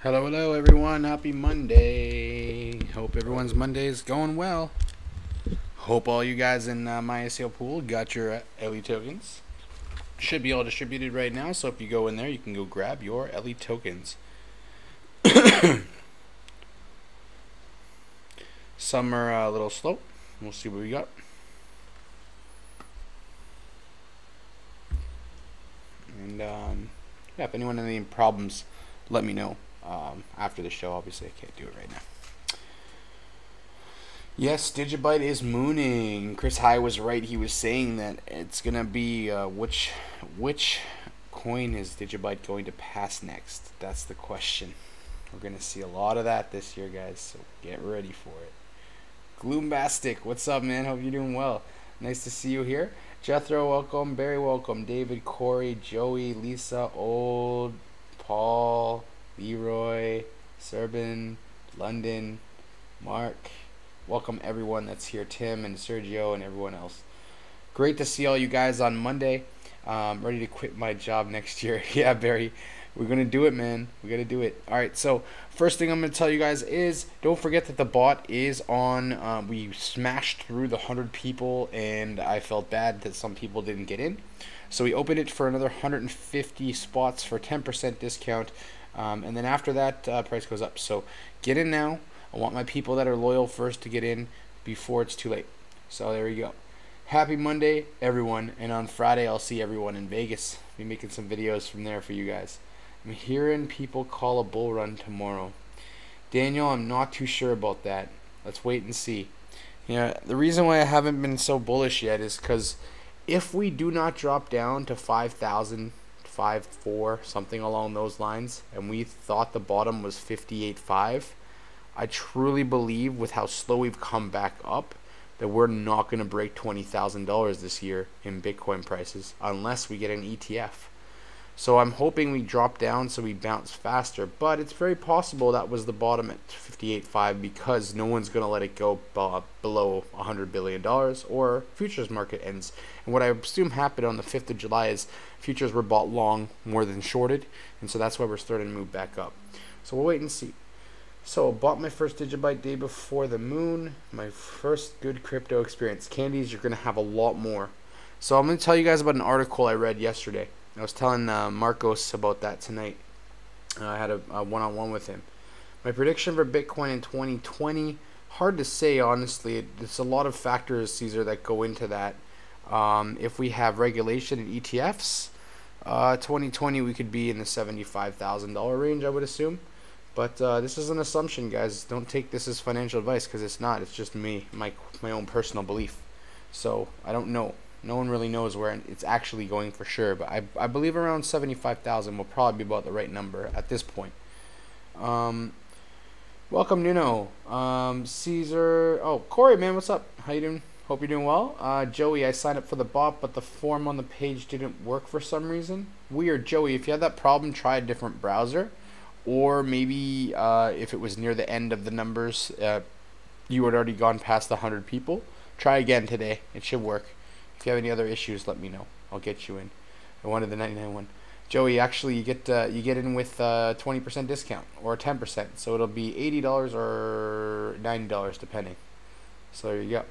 Hello, hello, everyone. Happy Monday. Hope everyone's Monday is going well. Hope all you guys in my SEO pool got your LE tokens. Should be all distributed right now, so if you go in there, you can go grab your LE tokens. Some are a little slow. We'll see what we got. And yeah, if anyone has any problems, let me know after the show. Obviously, I can't do it right now. Yes, Digibyte is mooning. Chris High was right. He was saying that it's gonna be which coin is Digibyte going to pass next? That's the question. We're gonna see a lot of that this year, guys. So get ready for it. Gloombastic, what's up, man? Hope you're doing well. Nice to see you here. Jethro, welcome. Barry, welcome. David, Corey, Joey, Lisa, Old, Paul, Leroy, Serbin, London, Mark. Welcome everyone that's here. Tim and Sergio and everyone else. Great to see all you guys on Monday. Ready to quit my job next year. Yeah, Barry. We're going to do it, man. We got to do it. All right, so first thing I'm going to tell you guys is don't forget that the bot is on. We smashed through the 100 people, and I felt bad that some people didn't get in. So we opened it for another 150 spots for 10% discount. And then after that, price goes up. So get in now. I want my people that are loyal first to get in before it's too late. So there you go. Happy Monday, everyone. And on Friday, I'll see everyone in Vegas. I'll be making some videos from there for you guys. I'm hearing people call a bull run tomorrow. Daniel, I'm not too sure about that. Let's wait and see. The reason why I haven't been so bullish yet is because if we do not drop down to 5,000, 5.4, something along those lines, and we thought the bottom was 58.5, I truly believe with how slow we've come back up that we're not going to break $20,000 this year in Bitcoin prices unless we get an ETF. So I'm hoping we drop down so we bounce faster, but it's very possible that was the bottom at 58.5 because no one's going to let it go below $100 billion or futures market ends. And what I assume happened on the 5th of July is futures were bought long more than shorted, and so that's why we're starting to move back up. So we'll wait and see. So I bought my first Digibyte day before the moon, my first good crypto experience. Candies, you're going to have a lot more. So I'm going to tell you guys about an article I read yesterday. I was telling Marcos about that tonight. I had a one-on-one with him. My prediction for Bitcoin in 2020, hard to say, honestly. There's a lot of factors, Caesar, that go into that. If we have regulation and ETFs, 2020 we could be in the $75,000 range, I would assume. But this is an assumption, guys. Don't take this as financial advice because it's not. It's just me, my own personal belief. So I don't know. No one really knows where it's actually going for sure, but I believe around 75,000 will probably be about the right number at this point. Welcome, Nuno. Caesar. Oh, Corey, man, what's up? How you doing? Hope you're doing well. Joey, I signed up for the bot, but the form on the page didn't work for some reason. Weird, Joey. If you had that problem, try a different browser, or maybe if it was near the end of the numbers, you had already gone past the 100 people. Try again today. It should work. If you have any other issues, let me know. I'll get you in. I wanted the 99 one. Joey, actually, you get in with 20% discount or 10%, so it'll be $80 or $90 depending. So there you go.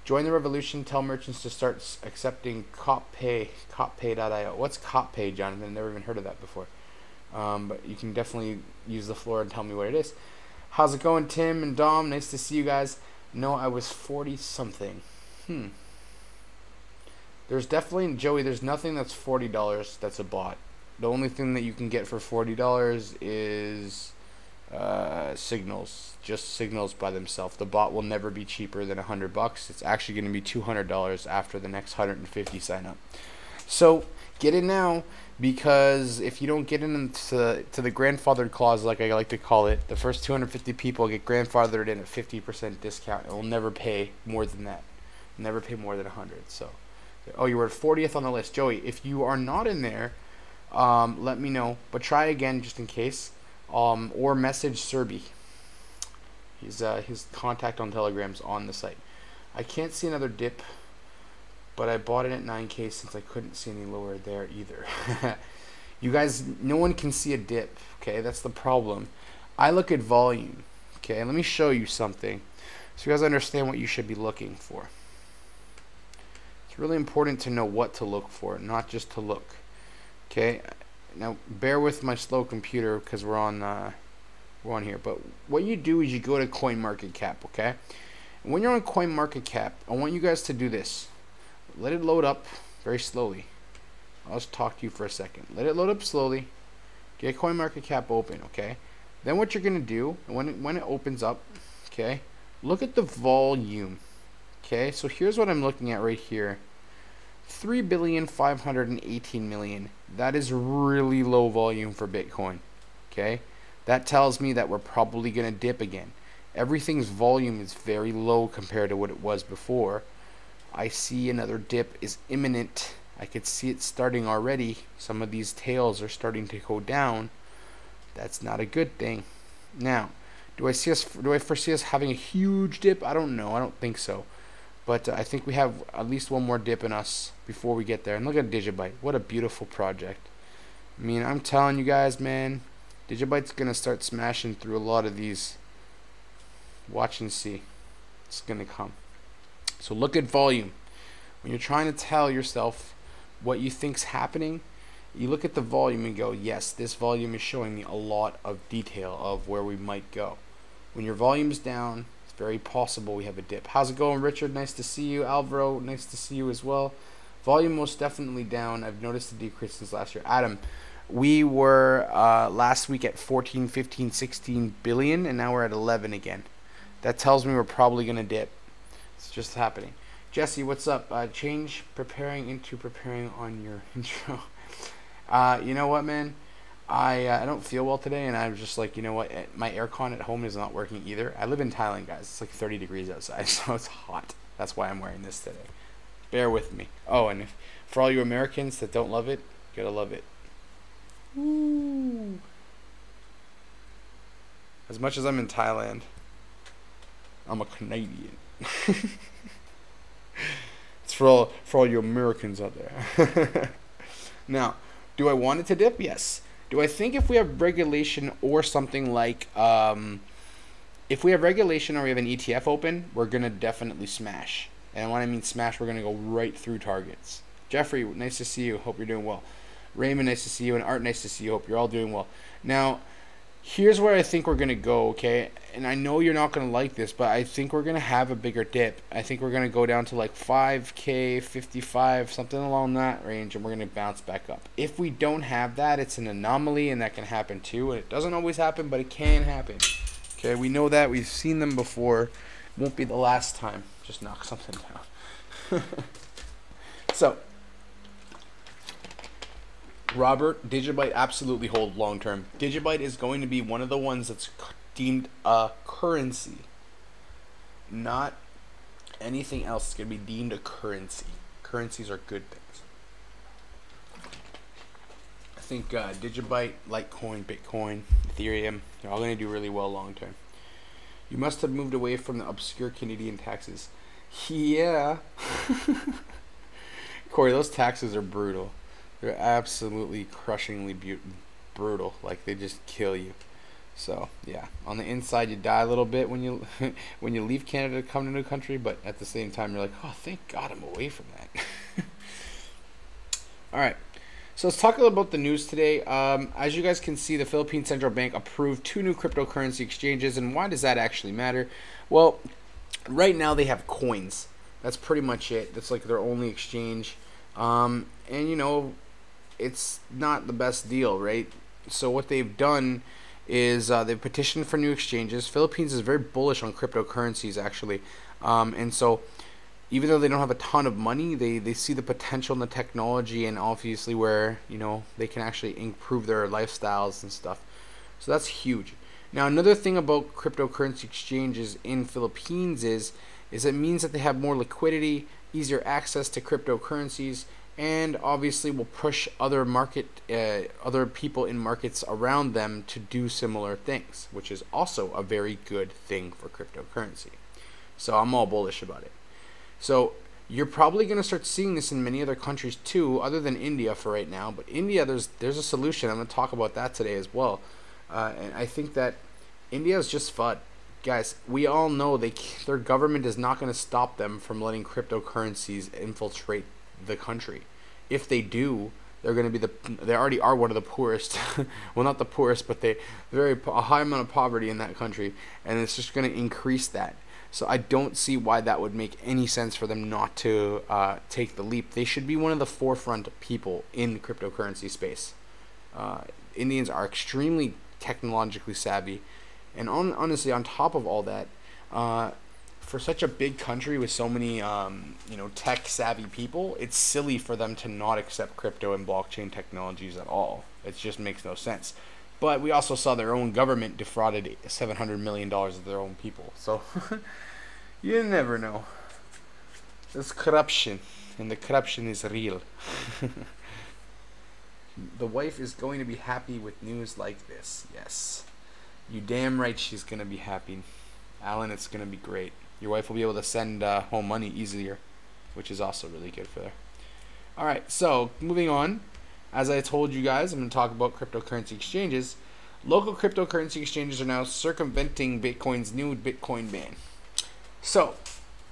Join the revolution. Tell merchants to start accepting CopPay. CopPay.io. What's CopPay, Jonathan? I've never even heard of that before. But you can definitely use the floor and tell me what it is. How's it going, Tim and Dom? Nice to see you guys. No, I was 40 something. There's definitely, Joey, there's nothing that's $40 that's a bot. The only thing that you can get for $40 is signals. Just signals by themselves. The bot will never be cheaper than $100. It's actually going to be $200 after the next 150 sign up. So get in now, because if you don't get into the grandfathered clause, like I like to call it, the first 250 people get grandfathered in at 50% discount. It will never pay more than that. Never pay more than 100. So. Oh, you were 40th on the list. Joey, if you are not in there, let me know. But try again just in case. Or message Serby. His contact on Telegram's on the site. I can't see another dip, but I bought it at 9K since I couldn't see any lower there either. You guys, no one can see a dip, okay? That's the problem. I look at volume. Okay, let me show you something so you guys understand what you should be looking for. It's really important to know what to look for, not just to look. Okay, now bear with my slow computer because we're on here. But what you do is you go to CoinMarketCap. Okay, and when you're on CoinMarketCap, I want you guys to do this. Let it load up very slowly. I'll just talk to you for a second. Let it load up slowly. Get CoinMarketCap open. Okay. Then what you're gonna do when it opens up, okay, look at the volume. Okay, so here's what I'm looking at right here. 3,518,000,000. That is really low volume for Bitcoin. Okay, that tells me that we're probably gonna dip again. Everything's volume is very low compared to what it was before. I see another dip is imminent. I could see it starting already. Some of these tails are starting to go down. That's not a good thing. Now, do I foresee us having a huge dip? I don't know. I don't think so. But I think we have at least one more dip in us before we get there. And look at Digibyte. What a beautiful project. I mean, I'm telling you guys, man, Digibyte's going to start smashing through a lot of these. Watch and see. It's going to come. So look at volume. When you're trying to tell yourself what you think's happening, you look at the volume and go, yes, this volume is showing me a lot of detail of where we might go. When your volume's down, it's very possible we have a dip. How's it going, Richard? Nice to see you. Alvaro, nice to see you as well. Volume most definitely down. I've noticed a decrease since last year. Adam, we were last week at 14, 15, 16 billion, and now we're at 11 again. That tells me we're probably going to dip. It's just happening. Jesse, what's up? Change preparing into preparing on your intro. You know what, man? I don't feel well today, and I was just like, you know what? My aircon at home is not working either. I live in Thailand, guys. It's like 30 degrees outside, so it's hot. That's why I'm wearing this today. Bear with me. Oh, and for all you Americans that don't love it, you gotta love it. Woo! As much as I'm in Thailand, I'm a Canadian. It's for all you Americans out there. Now, do I want it to dip? Yes. Do I think if we have regulation or something like, if we have regulation or we have an ETF open, we're going to definitely smash. And when I mean smash, we're going to go right through targets. Jeffrey, nice to see you. Hope you're doing well. Raymond, nice to see you. And Art, nice to see you. Hope you're all doing well. Now, here's where I think we're going to go, okay? And I know you're not going to like this, but I think we're going to have a bigger dip. I think we're going to go down to like 5K, 55, something along that range, and we're going to bounce back up. If we don't have that, it's an anomaly, and that can happen too. And it doesn't always happen, but it can happen. Okay, we know that. We've seen them before. It won't be the last time. Just knock something down. So, Robert, Digibyte absolutely hold long term. Digibyte is going to be one of the ones that's deemed a currency, not anything else. It's going to be deemed a currency. Currencies are good things. I think Digibyte, Litecoin, Bitcoin, Ethereum, they're all going to do really well long term. You must have moved away from the obscure Canadian taxes. Yeah. Corey, those taxes are brutal. They're absolutely crushingly brutal. Like, they just kill you. So, yeah. On the inside, you die a little bit when you when you leave Canada to come to a new country, but at the same time, you're like, oh, thank God I'm away from that. All right. So let's talk a little about the news today. As you guys can see, the Philippine Central Bank approved 2 new cryptocurrency exchanges. And why does that actually matter? Well, right now they have coins. That's pretty much it. That's like their only exchange. And, you know, it's not the best deal, right? So what they've done is they've petitioned for new exchanges. Philippines is very bullish on cryptocurrencies, actually. And so even though they don't have a ton of money, they see the potential in the technology and obviously where, you know, they can actually improve their lifestyles and stuff. So that's huge. Now, another thing about cryptocurrency exchanges in Philippines is it means that they have more liquidity, easier access to cryptocurrencies, and obviously will push other people in markets around them to do similar things, which is also a very good thing for cryptocurrency. So I'm all bullish about it. So you're probably going to start seeing this in many other countries too, other than India for right now. But India, there's a solution. I'm going to talk about that today as well. And I think that India is just FUD. Guys, we all know their government is not going to stop them from letting cryptocurrencies infiltrate the country. If they do, they're going to be they already are one of the poorest. Well, not the poorest, but a high amount of poverty in that country, and it's just going to increase that. So I don't see why that would make any sense for them not to take the leap. They should be one of the forefront people in the cryptocurrency space. Indians are extremely technologically savvy, and honestly, on top of all that, for such a big country with so many tech savvy people, it's silly for them to not accept crypto and blockchain technologies at all. It just makes no sense. But we also saw their own government defrauded $700 million of their own people. So you never know. There's corruption, and the corruption is real. The wife is going to be happy with news like this. Yes. You damn right she's going to be happy. Alan, it's going to be great. Your wife will be able to send home money easier, which is also really good for her. Alright, so moving on. As I told you guys, I'm going to talk about cryptocurrency exchanges. Local cryptocurrency exchanges are now circumventing Bitcoin's new Bitcoin ban. So,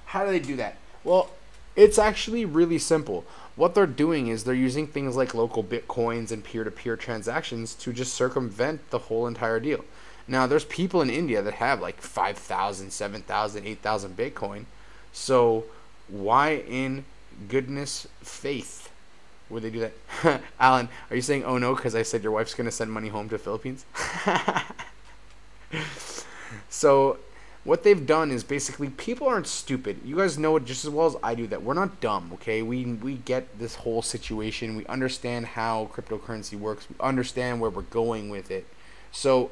how do they do that? Well, it's actually really simple. What they're doing is they're using things like local Bitcoins and peer-to-peer transactions to just circumvent the whole entire deal. Now, there's people in India that have like 5,000, 7,000, 8,000 Bitcoin. So, why in goodness faith would they do that? Alan, are you saying, oh no, because I said your wife's going to send money home to the Philippines? So, what they've done is basically, people aren't stupid. You guys know it just as well as I do that we're not dumb, okay? We get this whole situation. We understand how cryptocurrency works. We understand where we're going with it. So,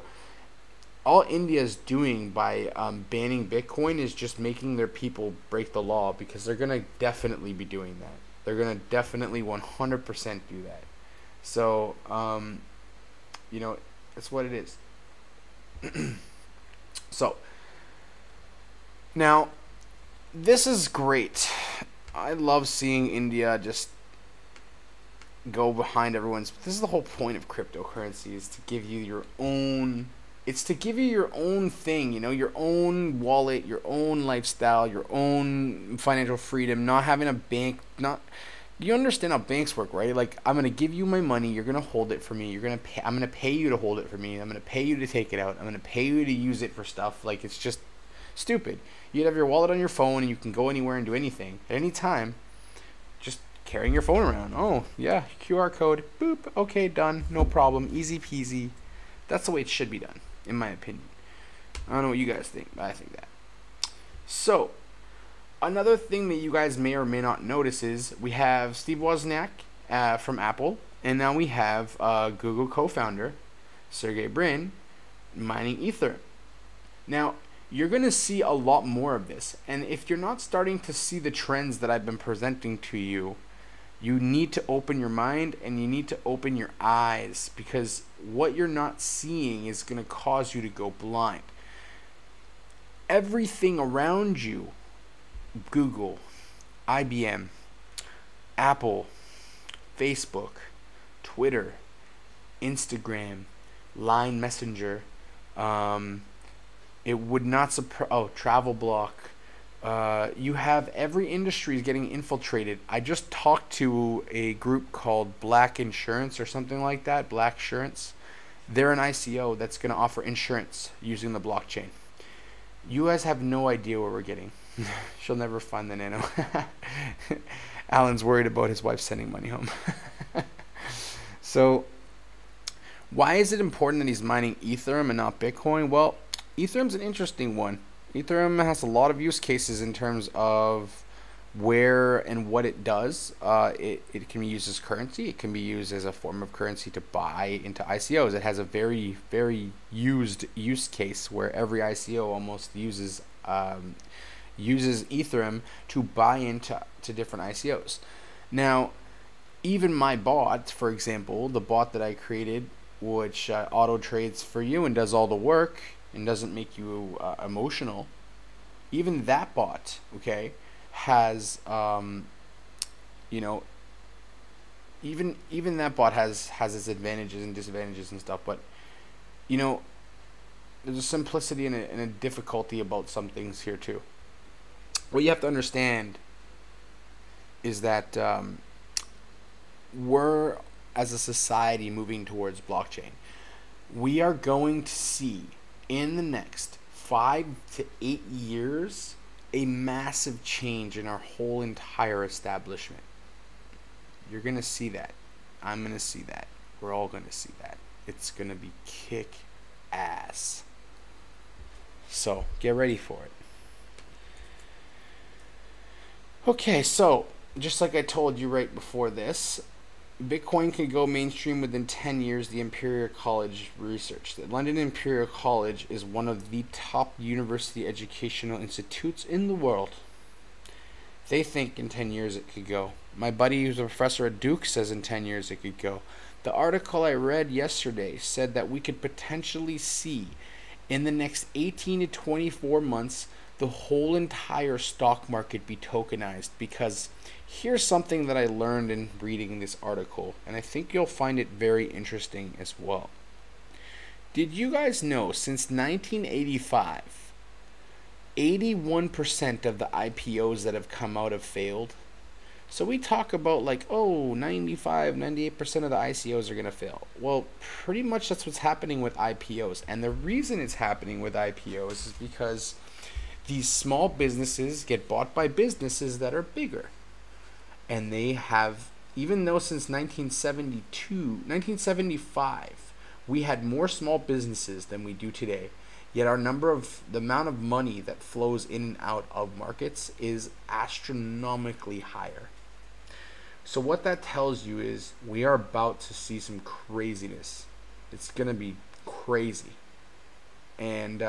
all India is doing by banning Bitcoin is just making their people break the law, because they're going to definitely be doing that. They're going to definitely 100% do that. So, that's what it is. So, now, this is great. I love seeing India just go behind everyone's. This is the whole point of cryptocurrency, is to give you your own. It's to give you your own thing, your own wallet, your own lifestyle, your own financial freedom, not having a bank, you understand how banks work, right? Like, I'm going to give you my money, you're going to hold it for me, I'm going to pay you to hold it for me, I'm going to pay you to take it out, I'm going to pay you to use it for stuff. Like, it's just stupid. You'd have your wallet on your phone and you can go anywhere and do anything at any time, just carrying your phone around. Oh, yeah, QR code, boop, okay, done, no problem, easy peasy. That's the way it should be done, in my opinion. I don't know what you guys think, but I think that. So, another thing that you guys may or may not notice is we have Steve Wozniak from Apple, and now we have Google co-founder Sergey Brin mining Ethereum. Now, you're going to see a lot more of this, and if you're not starting to see the trends that I've been presenting to you, you need to open your mind and you need to open your eyes, because what you're not seeing is going to cause you to go blind. Everything around you, Google, IBM, Apple, Facebook, Twitter, Instagram, Line Messenger, it would not surprise, Travel Block. You have every industry is getting infiltrated. I just talked to a group called Black Insurance or something like that, Black Insurance. They're an ICO that's going to offer insurance using the blockchain. You guys have no idea where we're getting. She'll never find the nano. Alan's worried about his wife sending money home. So, why is it important that he's mining Ethereum and not Bitcoin? Well, Ethereum's an interesting one. Ethereum has a lot of use cases in terms of where and what it does. It can be used as currency. It can be used as a form of currency to buy into ICOs. It has a very, very used use case where every ICO almost uses Ethereum to buy into different ICOs. Now, even my bot, for example, the bot that I created, which auto trades for you and does all the work and doesn't make you emotional, even that bot, okay, has even that bot has its advantages and disadvantages and stuff. But there's a simplicity and a difficulty about some things here too. What you have to understand is that we're, as a society, moving towards blockchain. We are going to see in the next 5 to 8 years a massive change in our whole entire establishment. You're going to see that. I'm going to see that. We're all going to see that. It's going to be kick ass. So get ready for it. Okay, so just like I told you right before this, Bitcoin could go mainstream within 10 years, the Imperial College research. The London Imperial College is one of the top university educational institutes in the world. They think in 10 years it could go. My buddy who's a professor at Duke says in 10 years it could go. The article I read yesterday said that we could potentially see in the next 18 to 24 months the whole entire stock market be tokenized, because here's something that I learned in reading this article, and I think you'll find it very interesting as well. Did you guys know since 1985, 81% of the IPOs that have come out have failed? So we talk about like, oh, 95, 98% of the ICOs are going to fail. Well, pretty much that's what's happening with IPOs. And the reason it's happening with IPOs is because these small businesses get bought by businesses that are bigger. And they have, even though since 1975, we had more small businesses than we do today, yet the amount of money that flows in and out of markets is astronomically higher. So what that tells you is we are about to see some craziness. It's going to be crazy. And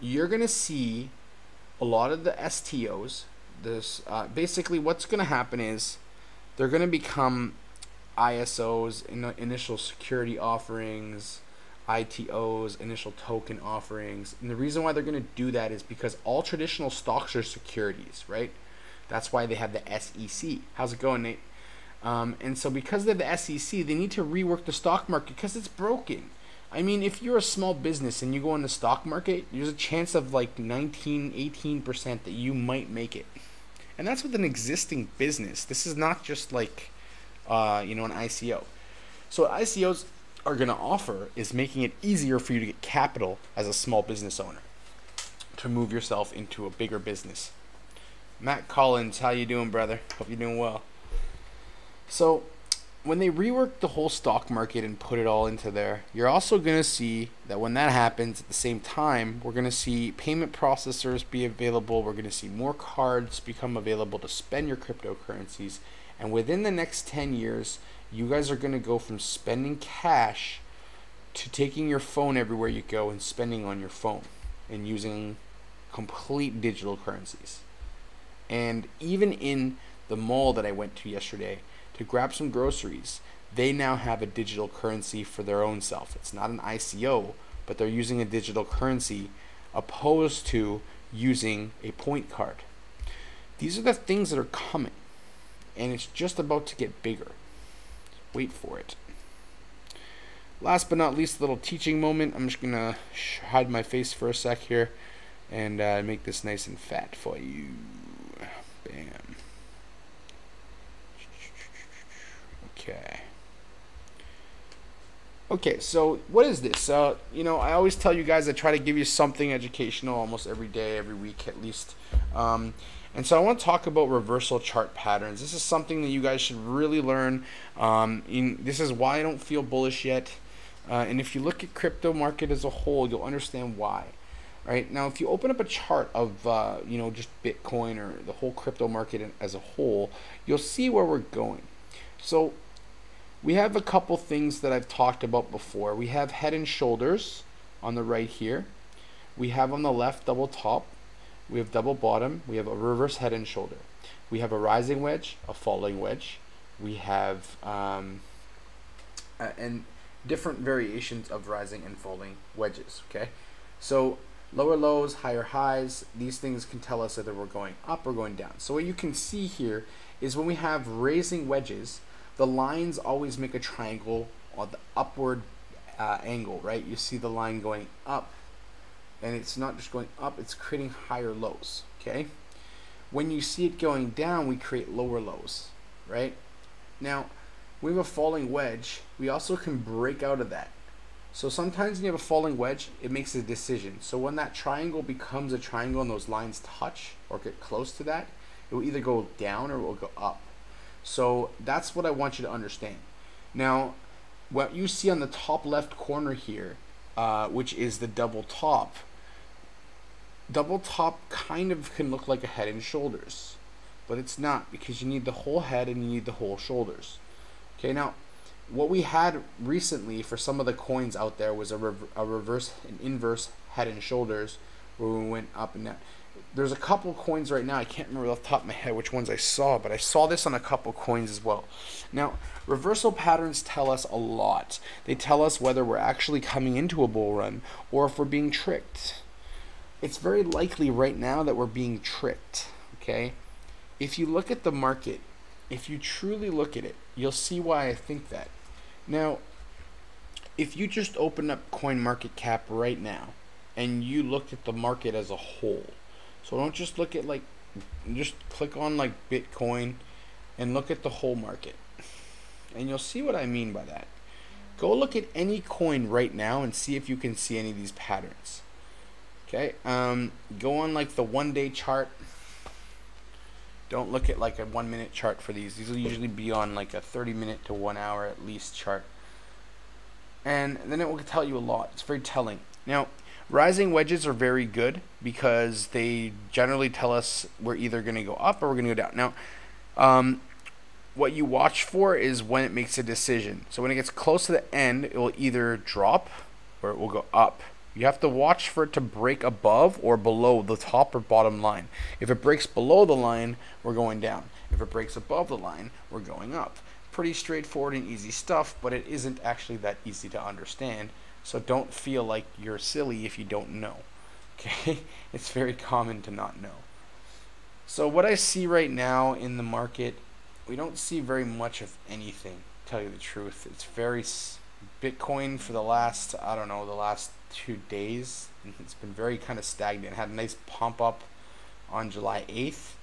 you're going to see a lot of the STOs. Basically what's going to happen is they're going to become ISOs, initial security offerings, ITOs, initial token offerings. And the reason why they're going to do that is because all traditional stocks are securities, right? That's why they have the SEC. How's it going, Nate? And so because they have the SEC, they need to rework the stock market because it's broken. I mean, if you're a small business and you go in the stock market, there's a chance of like 18% that you might make it. And that's with an existing business. This is not just like, an ICO. So what ICOs are going to offer is making it easier for you to get capital as a small business owner to move yourself into a bigger business. Matt Collins, how you doing, brother? Hope you're doing well. So when they rework the whole stock market and put it all into there, you're also going to see that when that happens, at the same time, we're going to see payment processors be available. We're going to see more cards become available to spend your cryptocurrencies. And within the next 10 years, you guys are going to go from spending cash to taking your phone everywhere you go and spending on your phone and using complete digital currencies. And even in the mall that I went to yesterday to grab some groceries, they now have a digital currency for their own self. It's not an ICO, but they're using a digital currency opposed to using a point card. These are the things that are coming, and it's just about to get bigger. Wait for it. Last but not least, a little teaching moment. I'm just going to hide my face for a sec here and make this nice and fat for you. Bam. Okay, so what is this? I always tell you guys I try to give you something educational almost every day, every week at least. And so I want to talk about reversal chart patterns. This is something that you guys should really learn. This is why I don't feel bullish yet. And if you look at crypto market as a whole, you'll understand why. Right now, if you open up a chart of just Bitcoin or the whole crypto market as a whole, you'll see where we're going. So we have a couple things that I've talked about before. We have head and shoulders on the right here. We have on the left double top. We have double bottom. We have a reverse head and shoulder. We have a rising wedge, a falling wedge. We have and different variations of rising and falling wedges. Okay, so lower lows, higher highs, these things can tell us whether we're going up or going down. So what you can see here is when we have raising wedges, the lines always make a triangle on the upward angle, right? You see the line going up, and it's not just going up, it's creating higher lows, okay? When you see it going down, we create lower lows, right? Now, we have a falling wedge. We also can break out of that. So sometimes when you have a falling wedge, it makes a decision. So when that triangle becomes a triangle and those lines touch or get close to that, it will either go down or it will go up. So that's what I want you to understand. Now, what you see on the top left corner here, which is the double top kind of can look like a head and shoulders, but it's not, because you need the whole head and you need the whole shoulders. Okay, now what we had recently for some of the coins out there was an inverse head and shoulders, where we went up and down. There's a couple coins right now, I can't remember off the top of my head which ones I saw, but I saw this on a couple coins as well. Now, reversal patterns tell us a lot. They tell us whether we're actually coming into a bull run or if we're being tricked. It's very likely right now that we're being tricked, okay? If you look at the market, if you truly look at it, you'll see why I think that. Now, if you just open up CoinMarketCap right now and you look at the market as a whole, so don't just look at just click on like Bitcoin and look at the whole market, and you'll see what I mean by that. Go look at any coin right now and see if you can see any of these patterns. Okay, go on like the 1 day chart. Don't look at like a 1 minute chart for these. These will usually be on like a 30-minute to 1 hour at least chart. And then it will tell you a lot. It's very telling. Now, rising wedges are very good because they generally tell us we're either going to go up or we're going to go down. Now, what you watch for is when it makes a decision. So when it gets close to the end, it will either drop or it will go up. You have to watch for it to break above or below the top or bottom line. If it breaks below the line, we're going down. If it breaks above the line, we're going up. Pretty straightforward and easy stuff, but it isn't actually that easy to understand. So don't feel like you're silly if you don't know. Okay? It's very common to not know. So what I see right now in the market, we don't see very much of anything, to tell you the truth. It's very Bitcoin for the last, I don't know, the last 2 days, it's been very kind of stagnant. It had a nice pump up on July 8th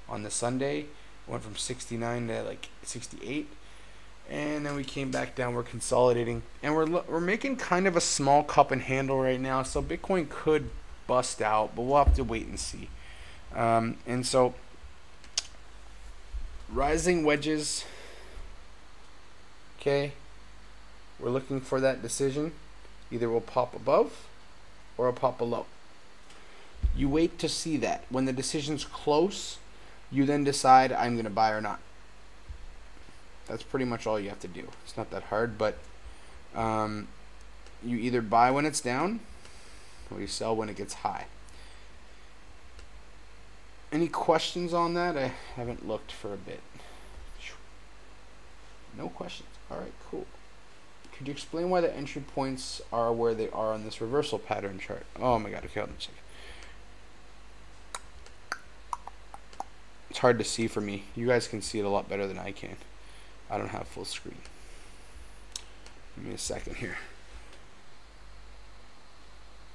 on the Sunday. Went from 69 to like 68, and then we came back down. We're consolidating, and we're making kind of a small cup and handle right now, so Bitcoin could bust out, but we'll have to wait and see. And so rising wedges, okay, we're looking for that decision. Either we'll pop above or it'll pop below. You wait to see that. When the decision's close, you then decide I'm going to buy or not. That's pretty much all you have to do. It's not that hard, but you either buy when it's down or you sell when it gets high. Any questions on that? I haven't looked for a bit. No questions. All right, cool. Could you explain why the entry points are where they are on this reversal pattern chart? Oh my god, okay, hold on a second. It's hard to see for me. You guys can see it a lot better than I can. I don't have full screen. Give me a second here.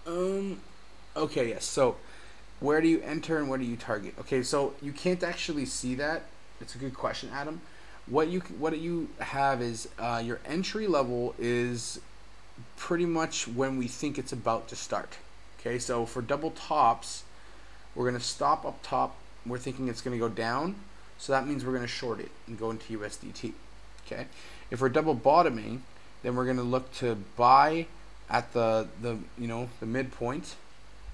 Okay, yes, so where do you enter and where do you target? Okay, so you can't actually see that. It's a good question, Adam. What you have is your entry level is pretty much when we think it's about to start. Okay, so for double tops, we're going to stop up top. We're thinking it's going to go down, so that means we're going to short it and go into USDT. Okay, if we're double bottoming, then we're going to look to buy at the midpoint,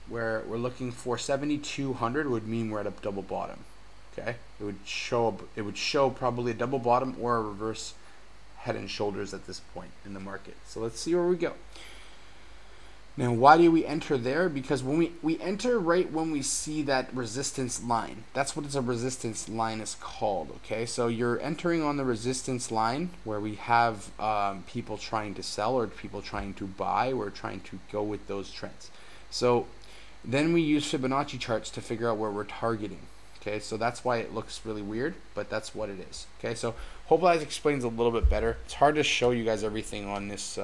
where we're looking for 7,200 would mean we're at a double bottom. Okay, it would show probably a double bottom or a reverse head and shoulders at this point in the market. So let's see where we go. Now, why do we enter there? Because when we enter right when we see that resistance line. That's what a resistance line is called. Okay, so you're entering on the resistance line where we have people trying to sell or people trying to buy. We're trying to go with those trends. So then we use Fibonacci charts to figure out where we're targeting. Okay, so that's why it looks really weird, but that's what it is. Okay, so hopefully that explains a little bit better. It's hard to show you guys everything on this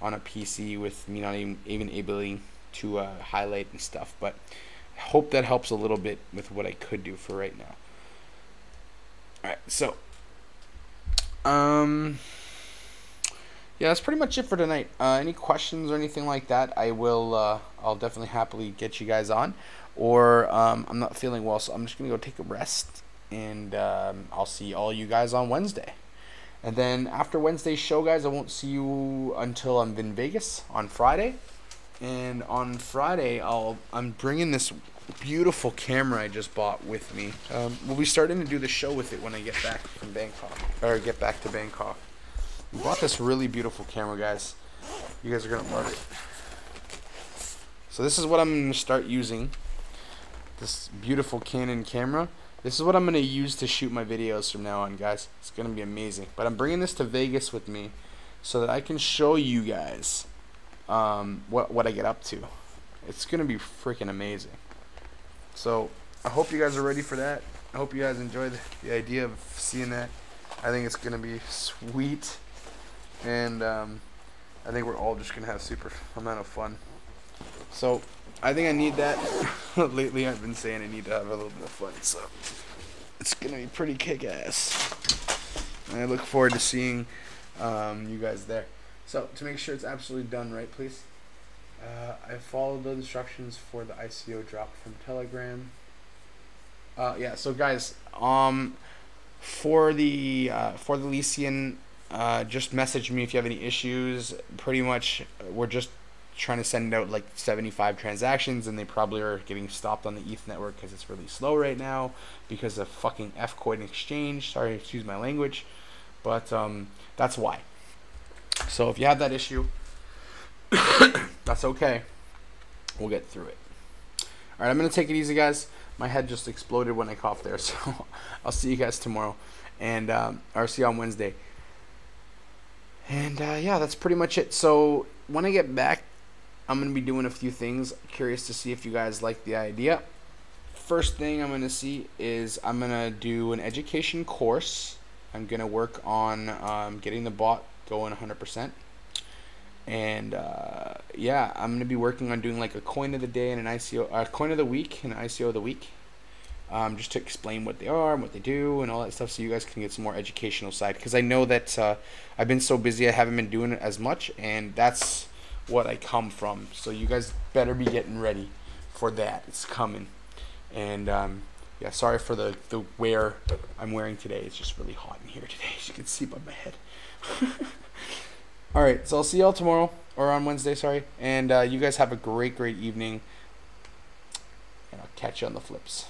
on a PC with me not even able to highlight and stuff. But I hope that helps a little bit with what I could do for right now. Alright, so yeah, that's pretty much it for tonight. Any questions or anything like that, I'll definitely happily get you guys on. Or I'm not feeling well, so I'm just gonna go take a rest, and I'll see all you guys on Wednesday. And then after Wednesday's show, guys, I won't see you until I'm in Vegas on Friday. And on Friday, I'm bringing this beautiful camera I just bought with me. We'll be starting to do the show with it when I get back from Bangkok, or get back to Bangkok. We bought this really beautiful camera, guys. You guys are gonna love it. So this is what I'm gonna start using. This beautiful Canon camera. This is what I'm gonna use to shoot my videos from now on, guys. It's gonna be amazing. But I'm bringing this to Vegas with me so that I can show you guys what I get up to. It's gonna be freaking amazing. So I hope you guys are ready for that. I hope you guys enjoyed the idea of seeing that. I think it's gonna be sweet, and I think we're all just gonna have super amount of fun. So I think I need that. Lately I've been saying I need to have a little bit of fun, so it's gonna be pretty kick-ass. And I look forward to seeing you guys there. So to make sure it's absolutely done right, please. I followed the instructions for the ICO drop from Telegram. Yeah, so guys, for the Lycian, just message me if you have any issues. Pretty much, we're just trying to send out like 75 transactions, and they probably are getting stopped on the ETH network because it's really slow right now because of fucking F-coin exchange. Sorry, excuse my language, but that's why. So if you have that issue, that's okay. We'll get through it. Alright, I'm going to take it easy, guys. My head just exploded when I coughed there, so I'll see you guys tomorrow, and or see you on Wednesday. And yeah, that's pretty much it. So when I get back, I'm going to be doing a few things. Curious to see if you guys like the idea. First thing I'm going to see is I'm going to do an education course. I'm going to work on getting the bot going 100%. And yeah, I'm going to be working on doing like a coin of the day and an ICO, coin of the week and an ICO of the week. Just to explain what they are and what they do and all that stuff, so you guys can get some more educational side. Because I know that I've been so busy, I haven't been doing it as much, and that's what I come from. So you guys better be getting ready for that. It's coming. And yeah, sorry for the wear I'm wearing today. It's just really hot in here today, as you can see by my head. Alright, so I'll see y'all tomorrow, or on Wednesday, sorry. And you guys have a great evening, and I'll catch you on the flips.